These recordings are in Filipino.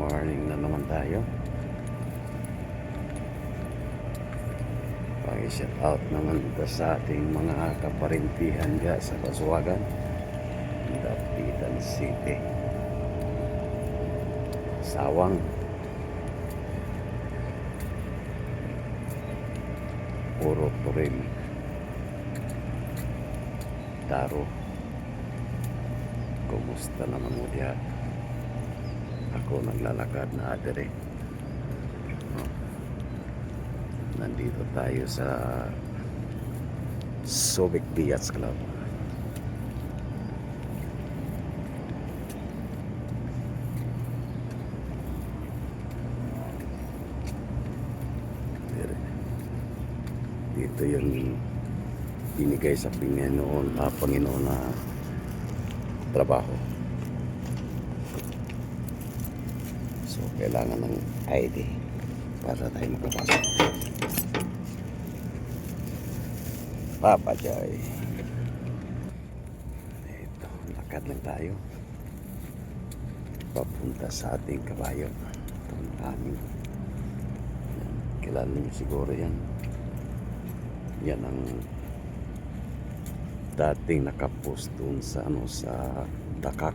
morning na naman tayo. Pag-shout out naman ito sa ating mga kaparintihan dyan sa Basuagan, Dapitan City, Sawang, Puro Turil, Taro. Kumusta naman mo diyan? Ako naglalakad na adere. Nandito tayo sa Subic Beach Club. Dito yung binigay sa Panginoon na trabaho. So kailangan ng ID para tayo makapasok. Papa Joy. Ito, lakad lang tayo papunta sa ating kabayo. Ito maraming yan, kilala niyo siguro yan. Yan ang dating nakapost dun sa sa Dakak,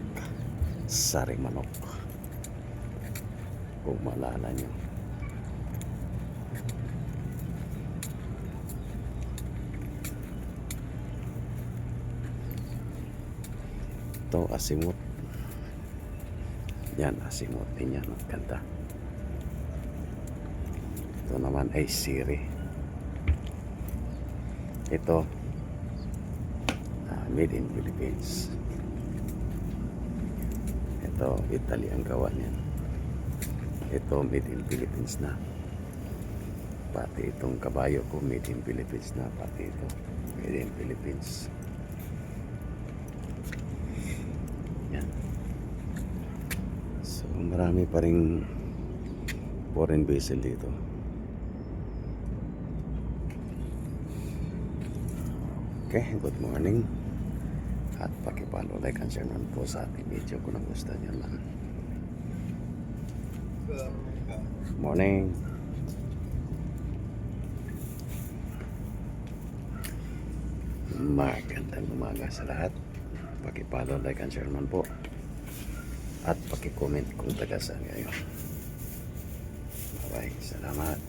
Sarimanok, kung maalala nyo. Ito asimot. Yan asimot din yan, ganda. Ito naman ay siri. Ito made in Philippines. Ito Italy ang gawa niyan. Ito made in Philippines na. Pati itong kabayo ko made in Philippines na. Pati ito made in Philippines. Yan. So marami pa ring foreign vessel dito. Okay, good morning. At pakipalo, like, and share naman po sa ating video kung nagustuhan nyo lang. Morning. Magandang umaga sa lahat. Pakipalo, like, and share naman po. At pakicomment kung taga saan kayo. Bye bye. Salamat.